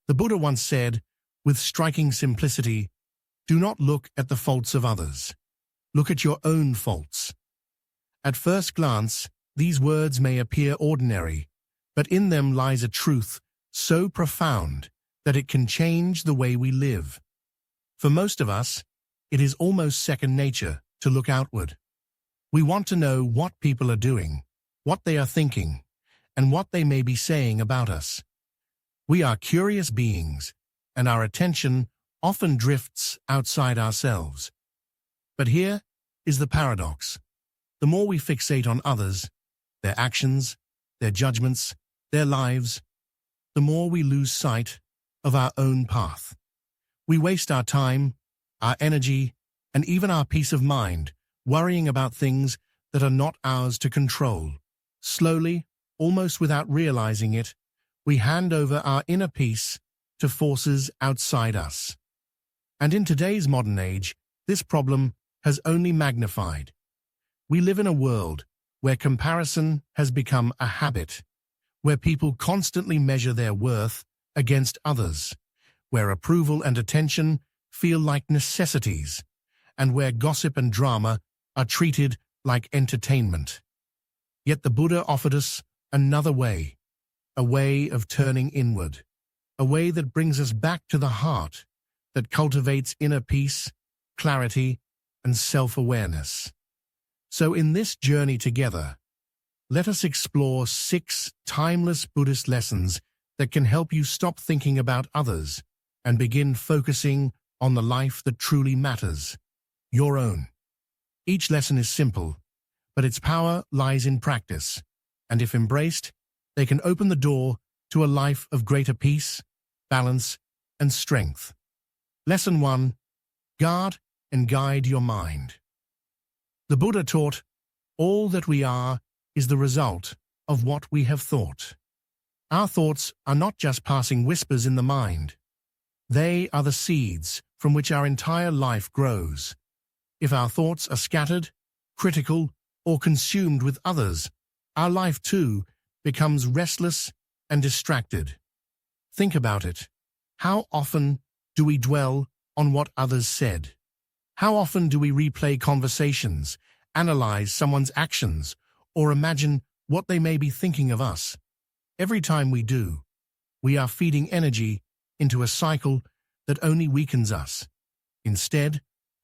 The Buddha once said, with striking simplicity, "Do not look at the faults of others. Look at your own faults." At first glance, these words may appear ordinary, but in them lies a truth so profound that it can change the way we live. For most of us, it is almost second nature to look outward. We want to know what people are doing, what they are thinking, and what they may be saying about us. We are curious beings, and our attention often drifts outside ourselves. But here is the paradox. The more we fixate on others, their actions, their judgments, their lives, the more we lose sight of our own path. We waste our time, our energy, and even our peace of mind worrying about things that are not ours to control. Slowly, almost without realizing it, we hand over our inner peace to forces outside us. And in today's modern age, this problem has only magnified. We live in a world where comparison has become a habit, where people constantly measure their worth against others, where approval and attention feel like necessities, and where gossip and drama are treated like entertainment. Yet the Buddha offered us another way, a way of turning inward, a way that brings us back to the heart, that cultivates inner peace, clarity, and self-awareness. So in this journey together, let us explore 6 timeless Buddhist lessons that can help you stop thinking about others and begin focusing on the life that truly matters, your own. Each lesson is simple, but its power lies in practice, and if embraced, they can open the door to a life of greater peace, balance, and strength. Lesson 1. Guard and guide your mind. The Buddha taught, all that we are is the result of what we have thought. Our thoughts are not just passing whispers in the mind. They are the seeds from which our entire life grows. If our thoughts are scattered, critical, or consumed with others, our life too becomes restless and distracted. Think about it. How often do we dwell on what others said? How often do we replay conversations, analyze someone's actions, or imagine what they may be thinking of us? Every time we do, we are feeding energy into a cycle that only weakens us. Instead,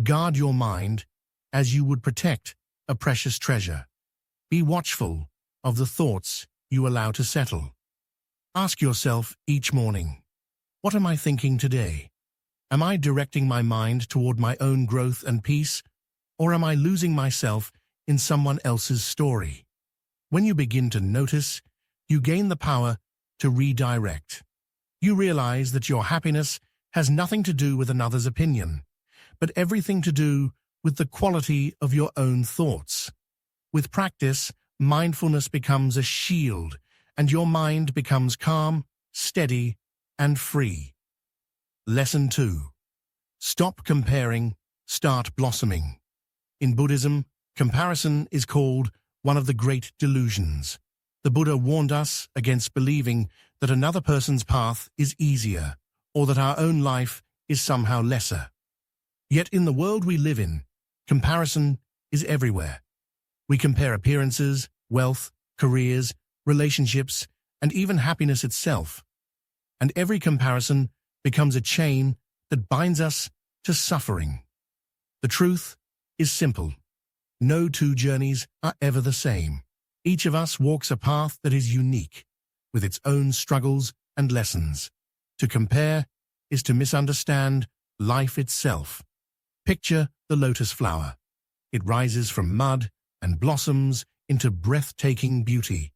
guard your mind as you would protect a precious treasure. Be watchful of the thoughts you allow to settle. Ask yourself each morning, what am I thinking today? Am I directing my mind toward my own growth and peace, or am I losing myself in someone else's story? When you begin to notice, you gain the power to redirect. You realize that your happiness has nothing to do with another's opinion, but everything to do with the quality of your own thoughts. With practice, mindfulness becomes a shield, and your mind becomes calm, steady, and free. Lesson 2. Stop comparing, start blossoming. In Buddhism, comparison is called one of the great delusions. The Buddha warned us against believing that another person's path is easier, or that our own life is somehow lesser. Yet in the world we live in, comparison is everywhere. We compare appearances, wealth, careers, relationships, and even happiness itself. And every comparison becomes a chain that binds us to suffering. The truth is simple. No two journeys are ever the same. Each of us walks a path that is unique, with its own struggles and lessons. To compare is to misunderstand life itself. Picture the lotus flower. It rises from mud and blossoms into breathtaking beauty.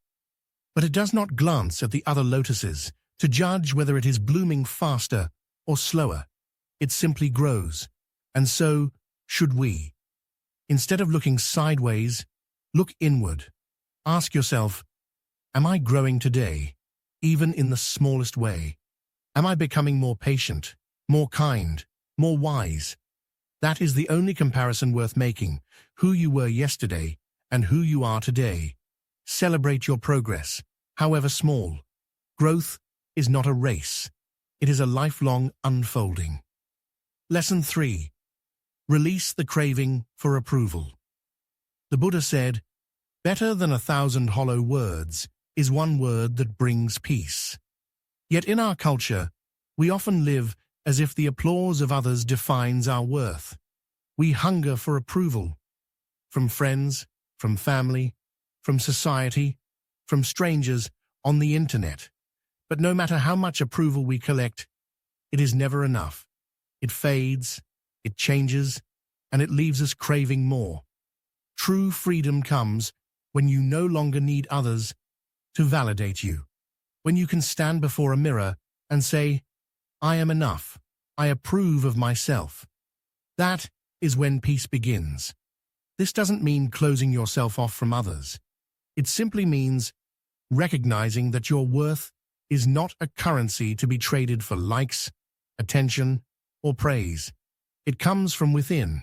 But it does not glance at the other lotuses to judge whether it is blooming faster or slower. It simply grows, and so should we. Instead of looking sideways, look inward. Ask yourself, am I growing today, even in the smallest way? Am I becoming more patient, more kind, more wise? That is the only comparison worth making, who you were yesterday and who you are today. Celebrate your progress, however small. Growth is not a race. It is a lifelong unfolding. Lesson 3. Release the craving for approval. The Buddha said, "Better than 1,000 hollow words is one word that brings peace." Yet in our culture, we often live as if the applause of others defines our worth. We hunger for approval, from friends, from family, from society, from strangers, on the internet. But no matter how much approval we collect, it is never enough. It fades, it changes, and it leaves us craving more. True freedom comes when you no longer need others to validate you. When you can stand before a mirror and say, "I am enough. I approve of myself." That is when peace begins. This doesn't mean closing yourself off from others. It simply means recognizing that your worth is not a currency to be traded for likes, attention, or praise. It comes from within.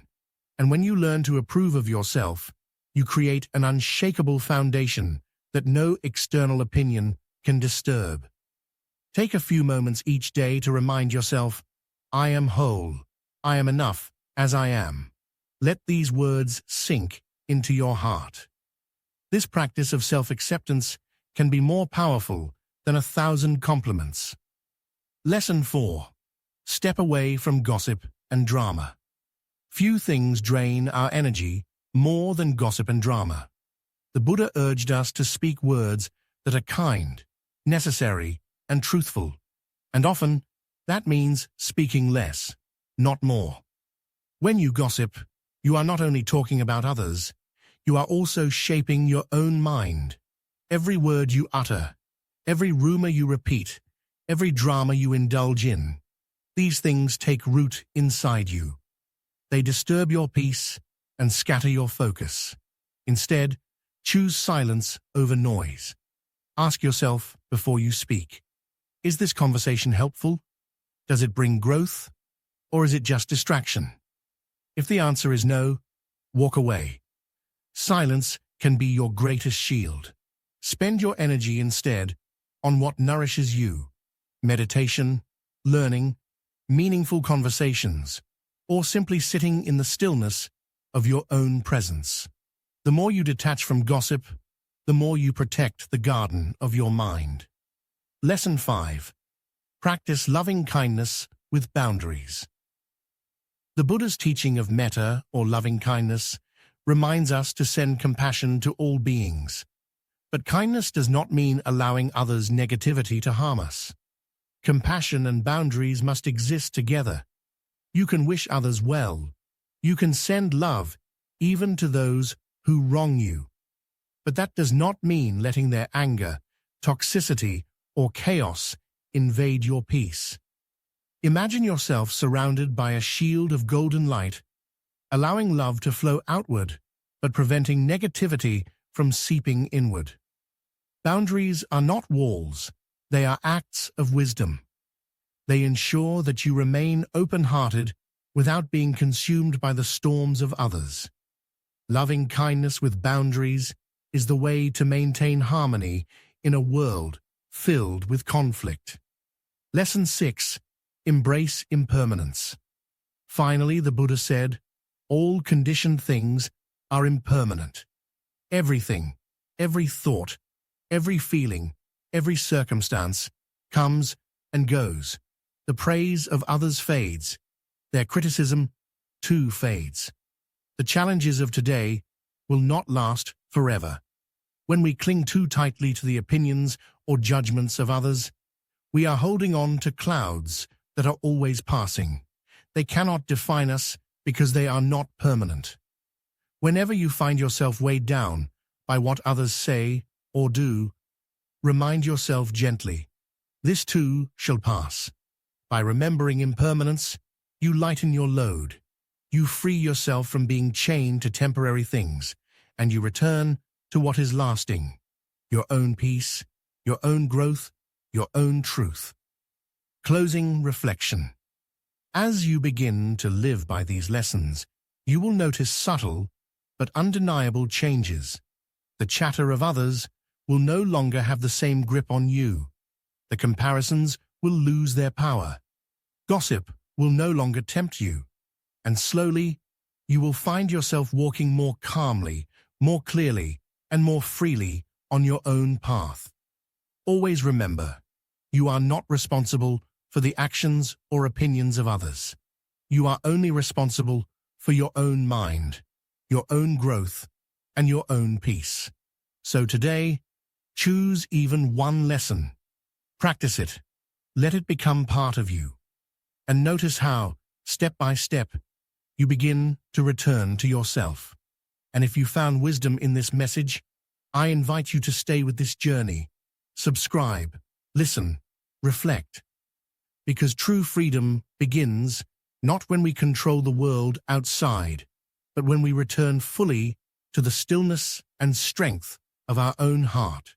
And when you learn to approve of yourself, you create an unshakable foundation that no external opinion can disturb. Take a few moments each day to remind yourself, "I am whole. I am enough as I am." Let these words sink into your heart. This practice of self-acceptance can be more powerful than 1,000 compliments. Lesson 4. Step away from gossip and drama. Few things drain our energy more than gossip and drama. The Buddha urged us to speak words that are kind, necessary, and truthful. And often, that means speaking less, not more. When you gossip, you are not only talking about others, you are also shaping your own mind. Every word you utter, every rumor you repeat, every drama you indulge in, these things take root inside you. They disturb your peace and scatter your focus. Instead, choose silence over noise. Ask yourself before you speak, is this conversation helpful? Does it bring growth? Or is it just distraction? If the answer is no, walk away. Silence can be your greatest shield. Spend your energy instead on what nourishes you: meditation, learning, meaningful conversations, or simply sitting in the stillness of your own presence. The more you detach from gossip, the more you protect the garden of your mind. Lesson 5. Practice loving kindness with boundaries. The Buddha's teaching of metta, or loving kindness, reminds us to send compassion to all beings. But kindness does not mean allowing others' negativity to harm us. Compassion and boundaries must exist together. You can wish others well. You can send love even to those who wrong you. But that does not mean letting their anger, toxicity, or chaos invade your peace. Imagine yourself surrounded by a shield of golden light, allowing love to flow outward, but preventing negativity from seeping inward. Boundaries are not walls, they are acts of wisdom. They ensure that you remain open-hearted without being consumed by the storms of others. Loving kindness with boundaries is the way to maintain harmony in a world filled with conflict. Lesson 6. Embrace impermanence. Finally, the Buddha said, all conditioned things are impermanent. Everything, every thought, every feeling, every circumstance comes and goes. The praise of others fades. Their criticism, too, fades. The challenges of today will not last forever. When we cling too tightly to the opinions or judgments of others, we are holding on to clouds that are always passing. They cannot define us because they are not permanent. Whenever you find yourself weighed down by what others say or do, remind yourself gently, this too shall pass. By remembering impermanence, you lighten your load. You free yourself from being chained to temporary things, and you return to what is lasting: your own peace, your own growth, your own truth. Closing reflection. As you begin to live by these lessons, you will notice subtle but undeniable changes. The chatter of others will no longer have the same grip on you. The comparisons will lose their power. Gossip will no longer tempt you, and slowly you will find yourself walking more calmly, more clearly, and more freely on your own path. Always remember, you are not responsible for the actions or opinions of others. You are only responsible for your own mind, your own growth, and your own peace. So today, choose even one lesson. Practice it. Let it become part of you. And notice how, step by step, you begin to return to yourself. And if you found wisdom in this message, I invite you to stay with this journey. Subscribe, listen, reflect. Because true freedom begins not when we control the world outside, but when we return fully to the stillness and strength of our own heart.